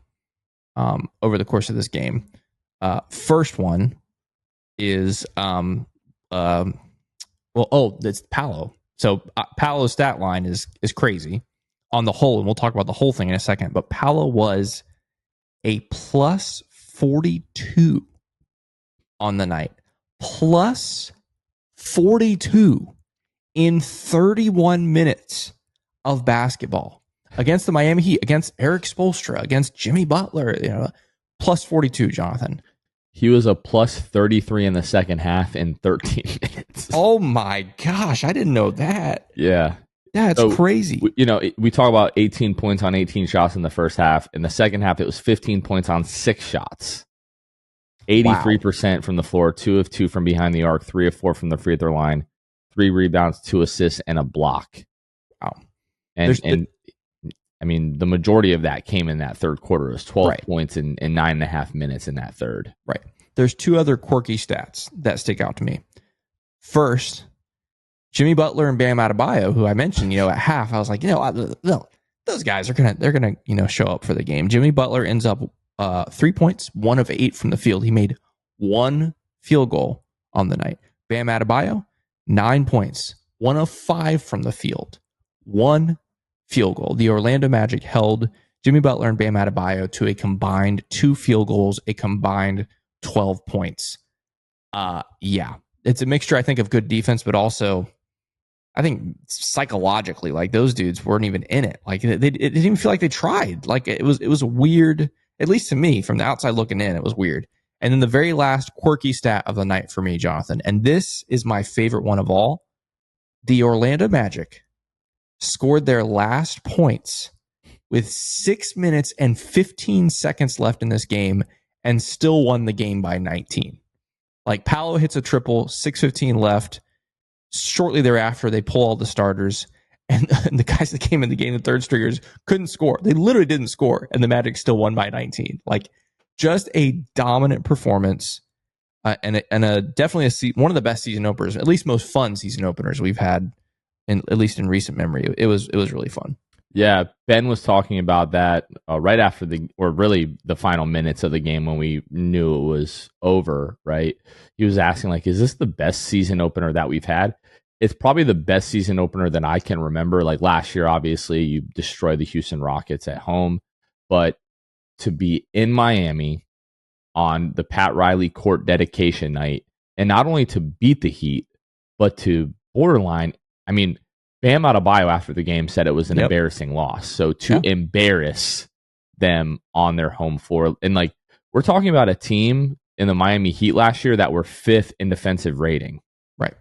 over the course of this game. First one is that's Paolo. So Paolo's stat line is crazy on the whole, and we'll talk about the whole thing in a second. But Paolo was a plus 42 on the night, plus 42 in 31 minutes of basketball against the Miami Heat, against Eric Spoelstra, against Jimmy Butler, plus 42, Jonathan. He was a plus 33 in the second half in 13 minutes. Oh my gosh, I didn't know that. Yeah. That's crazy. We talk about 18 points on 18 shots in the first half. In the second half, it was 15 points on 6 shots. 83% from the floor, 2 of 2 from behind the arc, 3 of 4 from the free throw line, 3 rebounds, 2 assists, and a block. Wow. And I mean, the majority of that came in that third quarter. It was 12 points in 9.5 minutes in that third. Right. There's 2 other quirky stats that stick out to me. First, Jimmy Butler and Bam Adebayo, who I mentioned, at half, I was like, those guys are gonna show up for the game. Jimmy Butler ends up 3 points, 1 of 8 from the field. He made 1 field goal on the night. Bam Adebayo, 9 points, 1 of 5 from the field, 1 field goal. The Orlando Magic held Jimmy Butler and Bam Adebayo to a combined 2 field goals, a combined 12 points. It's a mixture, I think, of good defense, but also I think psychologically, like those dudes weren't even in it. Like it didn't even feel like they tried. Like it was weird, at least to me from the outside looking in, it was weird. And then the very last quirky stat of the night for me, Jonathan, and this is my favorite one of all. The Orlando Magic scored their last points with 6 minutes and 15 seconds left in this game and still won the game by 19. Like Paolo hits a triple, 6:15 left. Shortly thereafter, they pull all the starters, and the guys that came in the game, the third stringers, couldn't score. They literally didn't score, and the Magic still won by 19. Like, just a dominant performance, and definitely one of the best season openers, at least most fun season openers we've had, at least in recent memory. It was really fun. Yeah, Ben was talking about that right after the final minutes of the game when we knew it was over, right? He was asking, like, is this the best season opener that we've had? It's probably the best season opener that I can remember. Like last year, obviously, you destroyed the Houston Rockets at home, but to be in Miami on the Pat Riley court dedication night, and not only to beat the Heat, but to borderline, I mean, Bam Adebayo after the game said it was an embarrassing loss. So to embarrass them on their home floor, and like we're talking about a team in the Miami Heat last year that were 5th in defensive rating.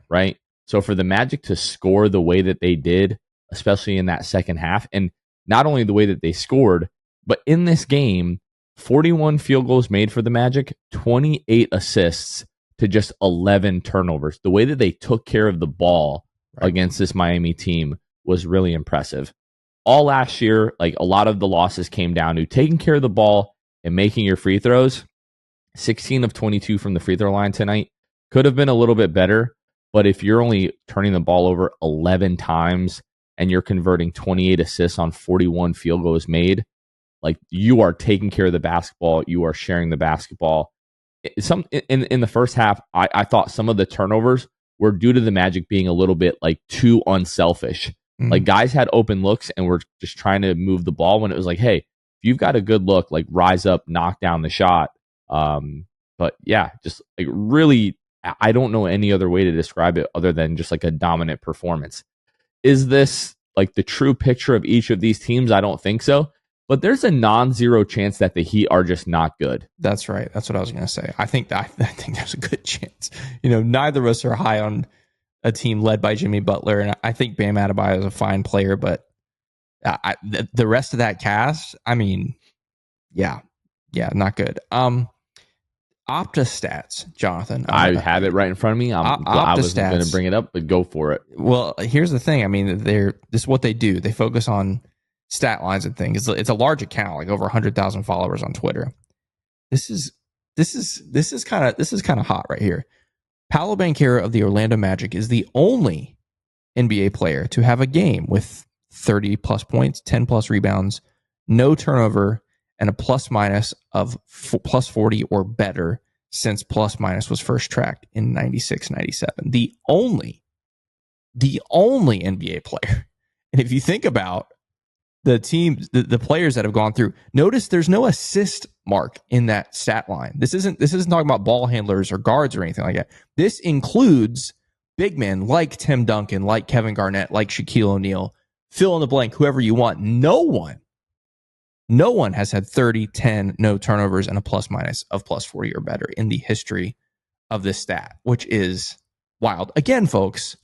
Right. So for the Magic to score the way that they did, especially in that second half, and not only the way that they scored, but in this game, 41 field goals made for the Magic, 28 assists to just 11 turnovers. The way that they took care of the ball against this Miami team was really impressive. All last year, like a lot of the losses came down to taking care of the ball and making your free throws. 16 of 22 from the free throw line tonight. Could have been a little bit better, but if you're only turning the ball over 11 times and you're converting 28 assists on 41 field goals made, like you are taking care of the basketball, you are sharing the basketball. In the first half, I thought some of the turnovers were due to the Magic being a little bit like too unselfish. Mm-hmm. Like guys had open looks and were just trying to move the ball when it was like, hey, if you've got a good look, like rise up, knock down the shot. But yeah, just like really, I don't know any other way to describe it other than just like a dominant performance. Is this like the true picture of each of these teams? I don't think so. But there's a non-zero chance that the Heat are just not good. That's right. That's what I was going to say. I think there's a good chance. Neither of us are high on a team led by Jimmy Butler, and I think Bam Adebayo is a fine player. But the rest of that cast, I mean, yeah, not good. Opta stats, Jonathan. I have it right in front of me. I wasn't going to bring it up, but go for it. Well, here's the thing. I mean, this is what they do. They focus on stat lines and things. It's a large account, like over 100,000 followers on Twitter. This is kind of hot right here. Paolo Banchero of the Orlando Magic is the only NBA player to have a game with 30 plus points, 10 plus rebounds, no turnover, and a plus minus of plus 40 or better since plus minus was first tracked in 96-97. The only NBA player. And if you think about the teams, the players that have gone through, notice there's no assist mark in that stat line. This isn't talking about ball handlers or guards or anything like that. This includes big men like Tim Duncan, like Kevin Garnett, like Shaquille O'Neal, fill in the blank, whoever you want. No one has had 30, 10, no turnovers, and a plus minus of plus 40 or better in the history of this stat, which is wild. Again, folks,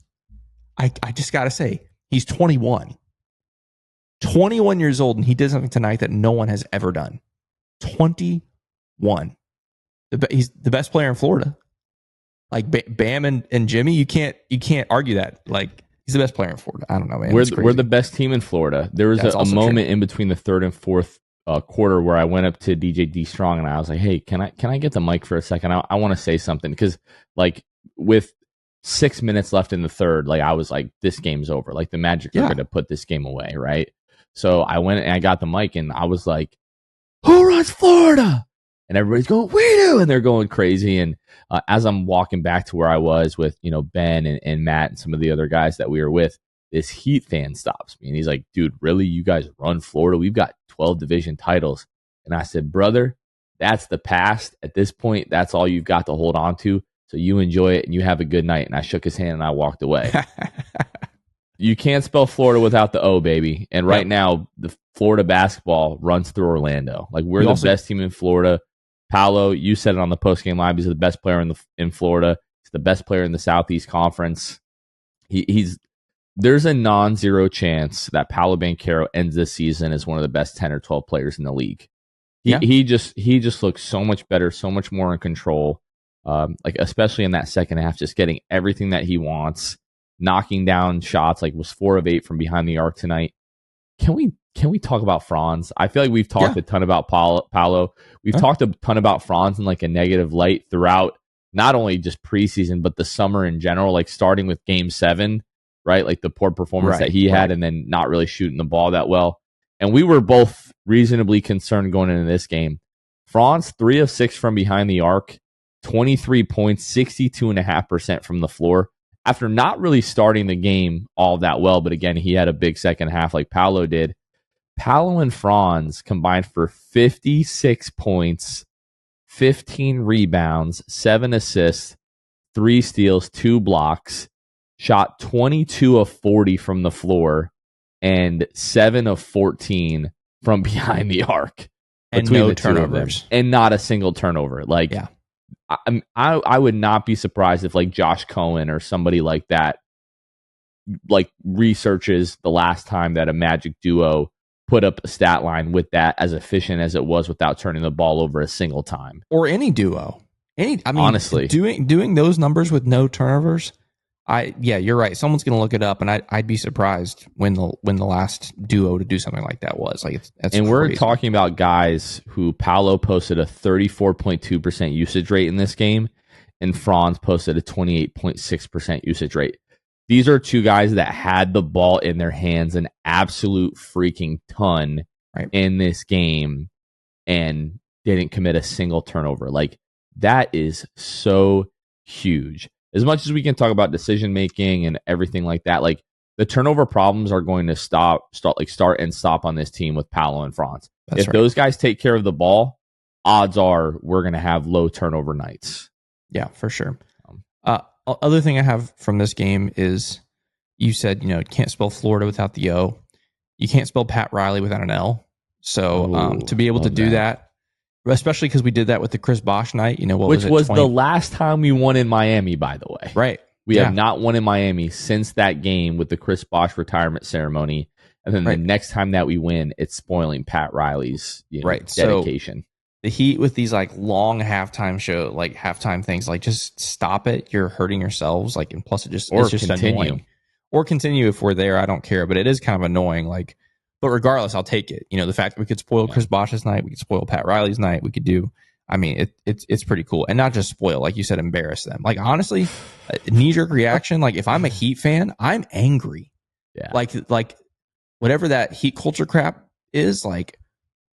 I just got to say, he's 21. 21 years old, and he did something tonight that no one has ever done. 21. He's the best player in Florida. Like Bam and Jimmy, you can't argue that. Like he's the best player in Florida. I don't know, man. We're the best team in Florida. There was a moment in between the third and fourth quarter where I went up to DJ D Strong and I was like, "Hey, can I get the mic for a second? I want to say something." Because like with 6 minutes left in the third, like I was like, "This game's over. Like the Magic are going to put this game away, right?" So I went and I got the mic and I was like, "Who runs Florida?" And everybody's going, "We do," and they're going crazy. And as I'm walking back to where I was with, Ben and Matt and some of the other guys that we were with, this Heat fan stops me and he's like, "Dude, really? You guys run Florida? We've got 12 division titles." And I said, "Brother, that's the past. At this point, that's all you've got to hold on to. So you enjoy it and you have a good night." And I shook his hand and I walked away. You can't spell Florida without the O, baby. And right now, the Florida basketball runs through Orlando. Like we're the best team in Florida. Paolo, you said it on the postgame live. He's the best player in Florida. He's the best player in the Southeast Conference. There's a non-zero chance that Paolo Banchero ends this season as one of the best 10 or 12 players in the league. He just looks so much better, so much more in control. Like especially in that second half, just getting everything that he wants, knocking down shots. Like was 4 of 8 from behind the arc tonight. Can we talk about Franz? I feel like we've talked a ton about Paolo. We've talked a ton about Franz in like a negative light throughout not only just preseason, but the summer in general, like starting with game 7, right? Like the poor performance that he had and then not really shooting the ball that well. And we were both reasonably concerned going into this game. Franz, 3 of 6 from behind the arc, 23 points, 62.5% from the floor. After not really starting the game all that well, but again, he had a big second half like Paolo did. Paolo and Franz combined for 56 points, 15 rebounds, 7 assists, 3 steals, 2 blocks, shot 22 of 40 from the floor, and 7 of 14 from behind the arc. And no turnovers. And not a single turnover. Like, I would not be surprised if like Josh Cohen or somebody like that like researches the last time that a Magic duo put up a stat line with that as efficient as it was without turning the ball over a single time. Or any duo. Honestly, doing those numbers with no turnovers, you're right. Someone's going to look it up, and I'd be surprised when the last duo to do something like that was. Like that's and crazy. We're talking about guys who Paolo posted a 34.2% usage rate in this game, and Franz posted a 28.6% usage rate. These are 2 guys that had the ball in their hands an absolute freaking ton in this game and didn't commit a single turnover. Like that is so huge. As much as we can talk about decision making and everything like that, like the turnover problems are going to start and stop on this team with Paolo and Franz. If those guys take care of the ball, odds are we're going to have low turnover nights. Yeah, for sure. Other thing I have from this game is you said, can't spell Florida without the O. You can't spell Pat Riley without an L. So to be able to do that, especially because we did that with the Chris Bosh night, which was the last time we won in Miami, by the way. Right. We have not won in Miami since that game with the Chris Bosh retirement ceremony. And then the next time that we win, it's spoiling Pat Riley's dedication. So the Heat with these like long halftime things, like just stop it. You're hurting yourselves. Like, and plus it's just annoying. Or continue if we're there. I don't care, but it is kind of annoying. Like, but regardless, I'll take it. The fact that we could spoil Chris Bosh's night, we could spoil Pat Riley's night. We could do. I mean, it's pretty cool, and not just spoil, like you said, embarrass them. Like honestly, knee jerk reaction. Like if I'm a Heat fan, I'm angry. Yeah. Like whatever that Heat culture crap is, like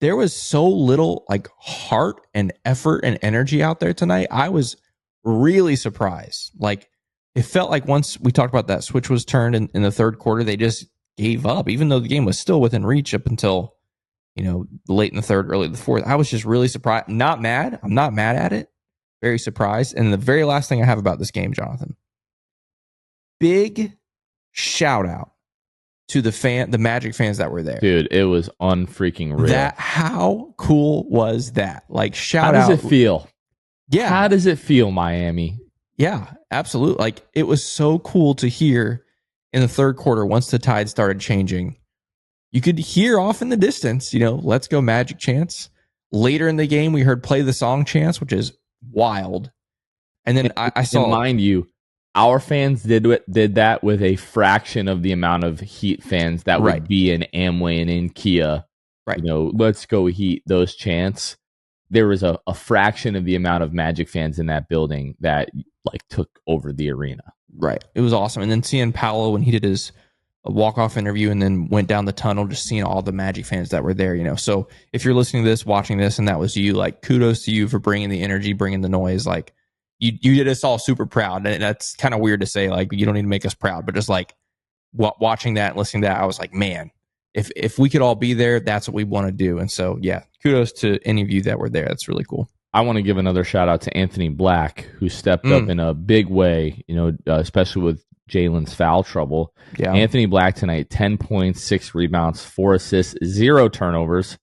there was so little like heart and effort and energy out there tonight. I was really surprised. Like it felt like once we talked about that switch was turned in the third quarter, they just gave up, even though the game was still within reach up until late in the third, early in the fourth. I was just really surprised. Not mad. I'm not mad at it. Very surprised. And the very last thing I have about this game, Jonathan, big shout out to the Magic fans that were there. Dude, it was unfreaking real. How cool was that? Like shout out. How does it feel? Yeah. How does it feel, Miami? Yeah, absolutely. Like it was so cool to hear in the third quarter once the tide started changing. You could hear off in the distance, let's go Magic chants. Later in the game, we heard play the song chants, which is wild. And then I saw, and mind you, our fans did that with a fraction of the amount of Heat fans that would be in Amway and in Kia. Right. Let's go Heat, those chants. There was a fraction of the amount of Magic fans in that building that like took over the arena. Right. It was awesome. And then seeing Paolo when he did his walk-off interview and then went down the tunnel, just seeing all the Magic fans that were there, So if you're listening to this, watching this, and that was you, like, kudos to you for bringing the energy, bringing the noise. Like, you did us all super proud. And that's kind of weird to say, like, you don't need to make us proud, but just like watching that and listening to that, I was like, man, if we could all be there, that's what we want to do. And so, yeah, kudos to any of you that were there. That's really cool. I want to give another shout out to Anthony Black, who stepped up in a big way, especially with Jalen's foul trouble. Yeah. Anthony Black tonight, 10 points, 6 rebounds, 4 assists, 0 turnovers,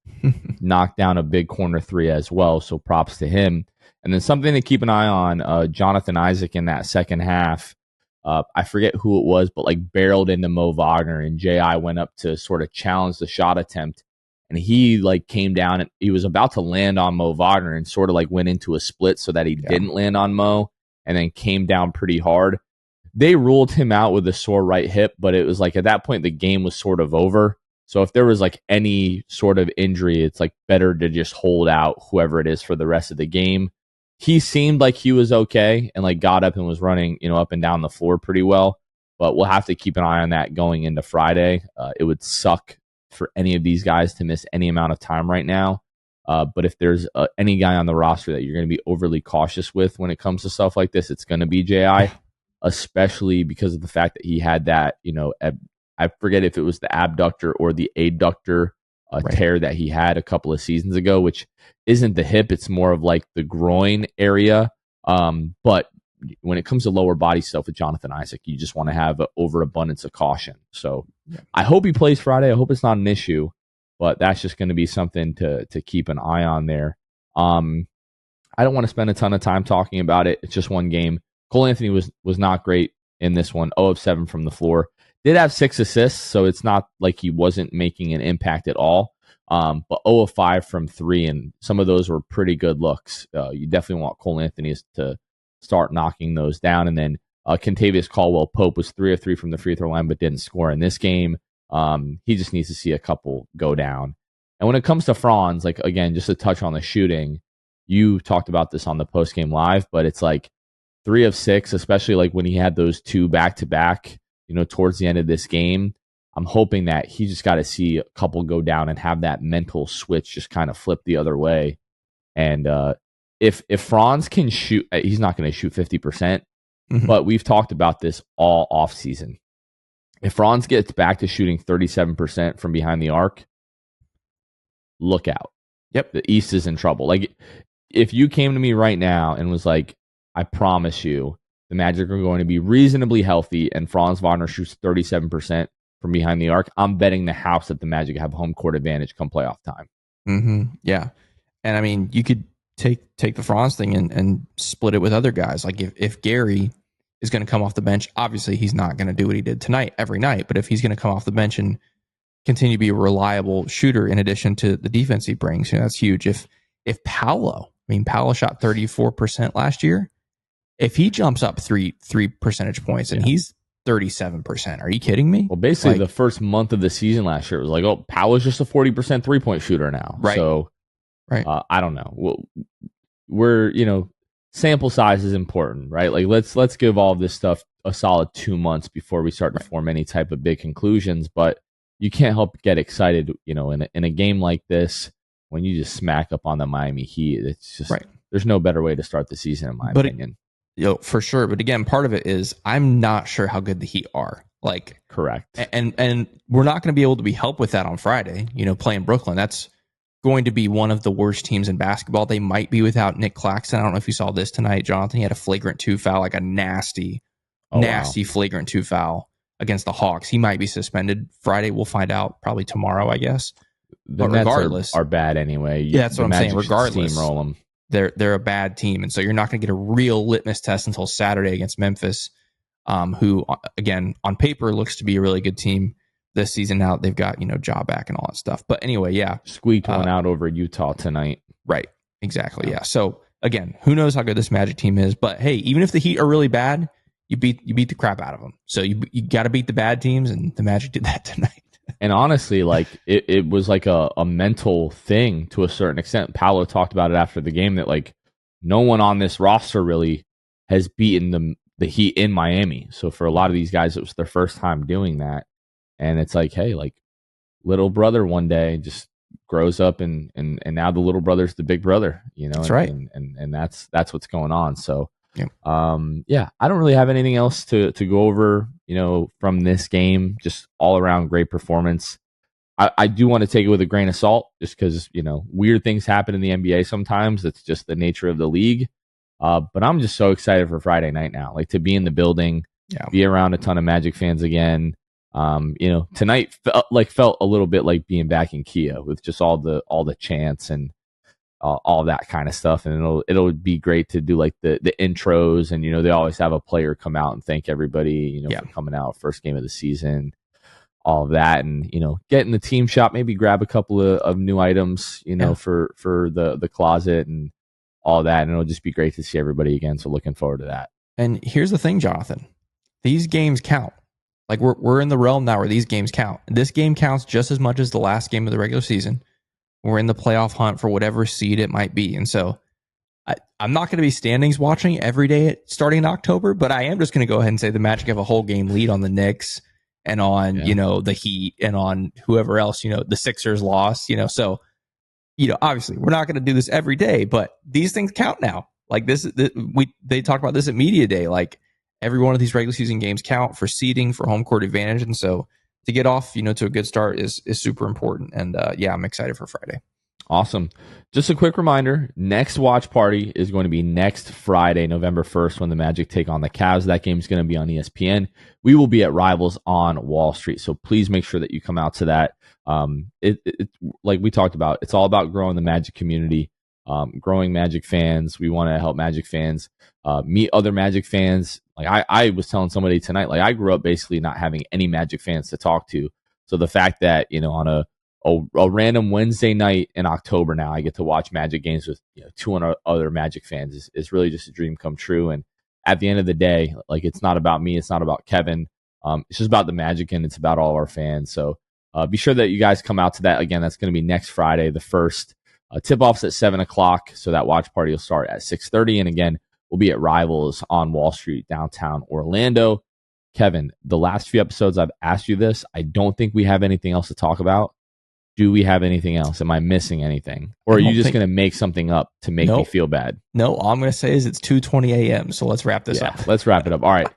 knocked down a big corner 3 as well. So props to him. And then something to keep an eye on, Jonathan Isaac in that second half. I forget who it was, but like barreled into Mo Wagner, and J.I. went up to sort of challenge the shot attempt. And he like came down and he was about to land on Mo Wagner and sort of like went into a split so that he didn't land on Mo, and then came down pretty hard. They ruled him out with a sore right hip, but it was like at that point the game was sort of over. So if there was like any sort of injury, it's like better to just hold out whoever it is for the rest of the game. He seemed like he was okay and like got up and was running, up and down the floor pretty well. But we'll have to keep an eye on that going into Friday. It would suck for any of these guys to miss any amount of time right now. But if there's any guy on the roster that you're going to be overly cautious with when it comes to stuff like this, it's going to be J.I., especially because of the fact that he had that, I forget if it was the abductor or the adductor tear that he had a couple of seasons ago, which isn't the hip. It's more of like the groin area. But when it comes to lower body stuff with Jonathan Isaac, you just want to have an overabundance of caution. So I hope he plays Friday. I hope it's not an issue, but that's just going to be something to keep an eye on there. I don't want to spend a ton of time talking about it. It's just one game. Cole Anthony was not great in this one. 0 of 7 from the floor. Did have 6 assists, so it's not like he wasn't making an impact at all. But 0 of 5 from 3, and some of those were pretty good looks. You definitely want Cole Anthony to start knocking those down. And then Kentavious Caldwell-Pope was 3 of 3 from the free throw line, but didn't score in this game. He just needs to see a couple go down. And when it comes to Franz, like, again, just to touch on the shooting, you talked about this on the postgame live, but it's like 3 of 6, especially like when he had those 2 back-to-back, towards the end of this game. I'm hoping that he just got to see a couple go down and have that mental switch just kind of flip the other way. And if Franz can shoot, he's not going to shoot 50%, but we've talked about this all offseason. If Franz gets back to shooting 37% from behind the arc, look out. Yep. The East is in trouble. Like, if you came to me right now and was like, I promise you, the Magic are going to be reasonably healthy and Franz Wagner shoots 37% from behind the arc, I'm betting the house that the Magic have home court advantage come playoff time. Yeah. And I mean, you could take the Franz thing and split it with other guys. Like if Gary is going to come off the bench, obviously he's not going to do what he did tonight every night, but if he's going to come off the bench and continue to be a reliable shooter in addition to the defense he brings, that's huge. If Paolo shot 34% last year. If he jumps up three percentage points and he's 37%, are you kidding me? Well, basically the first month of the season last year, it was like, oh, Paolo's just a 40% 3-point shooter now. Right. So, I don't know. Well, we're, sample size is important, right? Like, let's give all of this stuff a solid 2 months before we start to form any type of big conclusions. But you can't help but get excited, in a game like this when you just smack up on the Miami Heat. It's just there's no better way to start the season, in my opinion. For sure. But again, part of it is I'm not sure how good the Heat are. Like, correct. And we're not going to be able to be helped with that on Friday, playing Brooklyn. That's going to be one of the worst teams in basketball. They might be without Nick Claxton. I don't know if you saw this tonight, Jonathan. He had a flagrant 2 foul, like a nasty flagrant 2 foul against the Hawks. He might be suspended Friday. We'll find out probably tomorrow, I guess. But regardless, are bad anyway. Yeah, that's what I'm saying. Regardless, steamroll them. They're a bad team, and so you're not going to get a real litmus test until Saturday against Memphis, who again on paper looks to be a really good team this season. Now they've got Ja back and all that stuff. But anyway, yeah, squeaked one out over Utah tonight. Right, exactly. Yeah. So again, who knows how good this Magic team is? But hey, even if the Heat are really bad, you beat the crap out of them. So you got to beat the bad teams, and the Magic did that tonight. And honestly, like it was like a mental thing to a certain extent. Paolo talked about it after the game that like no one on this roster really has beaten the Heat in Miami. So for a lot of these guys, it was their first time doing that. And it's like, hey, like little brother one day just grows up and now the little brother's the big brother, That's right. And that's what's going on. So yeah, I don't really have anything else to go over, from this game. Just all around great performance. I do want to take it with a grain of salt just because, weird things happen in the NBA sometimes. It's just the nature of the league. But I'm just so excited for Friday night now, like to be in the building, be around a ton of Magic fans again. Tonight felt a little bit like being back in Kia with just all the chants and all that kind of stuff. And it'll be great to do like the intros, and they always have a player come out and thank everybody, for coming out, first game of the season, all of that, and get in the team shop, maybe grab a couple of new items, for the closet and all that, and it'll just be great to see everybody again. So looking forward to that. And here's the thing, Jonathan, these games count. Like we're in the realm now where these games count. This game counts just as much as the last game of the regular season. We're in the playoff hunt for whatever seed it might be. And so I'm not going to be standings watching every day starting in October, but I am just going to go ahead and say the Magic have a whole game lead on the Knicks and on, the Heat and on whoever else, the Sixers lost, so, obviously we're not going to do this every day, but these things count now. Like they talk about this at media day, like every one of these regular season games count for seeding, for home court advantage. And so to get off, to a good start is super important. And I'm excited for Friday. Awesome. Just a quick reminder, next watch party is going to be next Friday, November 1st, when the Magic take on the Cavs. That game is going to be on ESPN. We will be at Rivals on Wall Street. So please make sure that you come out to that. It like we talked about, it's all about growing the Magic community, growing Magic fans. We want to help Magic fans meet other Magic fans. Like I was telling somebody tonight, like I grew up basically not having any Magic fans to talk to. So the fact that, on a random Wednesday night in October now, I get to watch Magic games with 200 other Magic fans is really just a dream come true. And at the end of the day, like it's not about me, it's not about Kevin. It's just about the Magic, and it's about all of our fans. So be sure that you guys come out to that. Again, that's going to be next Friday, the 1st. Tip-off's at 7:00, so that watch party will start at 6:30. And again, we'll be at Rivals on Wall Street, downtown Orlando. Kevin, the last few episodes I've asked you this. I don't think we have anything else to talk about. Do we have anything else? Am I missing anything? Or are you just going to make something up to make me feel bad? No, all I'm going to say is it's 2:20 a.m., so let's wrap this up. Let's wrap it up. All right.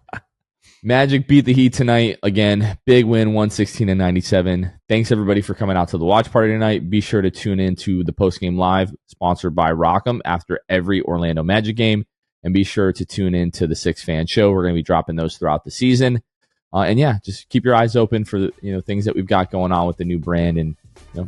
Magic beat the Heat tonight. Again, big win, 116-97. Thanks, everybody, for coming out to the watch party tonight. Be sure to tune in to the postgame live, sponsored by Rock'em, after every Orlando Magic game. And be sure to tune in to the Six Fan Show. We're going to be dropping those throughout the season. Just keep your eyes open for the things that we've got going on with the new brand, and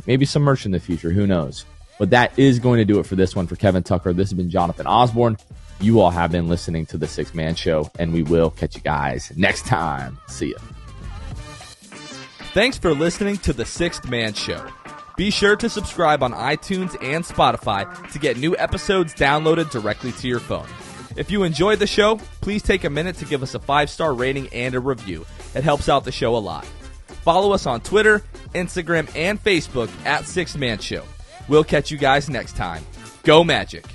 maybe some merch in the future. Who knows? But that is going to do it for this one. For Kevin Tucker, this has been Jonathan Osborne. You all have been listening to the Six Man Show, and we will catch you guys next time. See ya. Thanks for listening to the Sixth Man Show. Be sure to subscribe on iTunes and Spotify to get new episodes downloaded directly to your phone. If you enjoyed the show, please take a minute to give us a 5-star rating and a review. It helps out the show a lot. Follow us on Twitter, Instagram, and Facebook at Sixth Man Show. We'll catch you guys next time. Go Magic!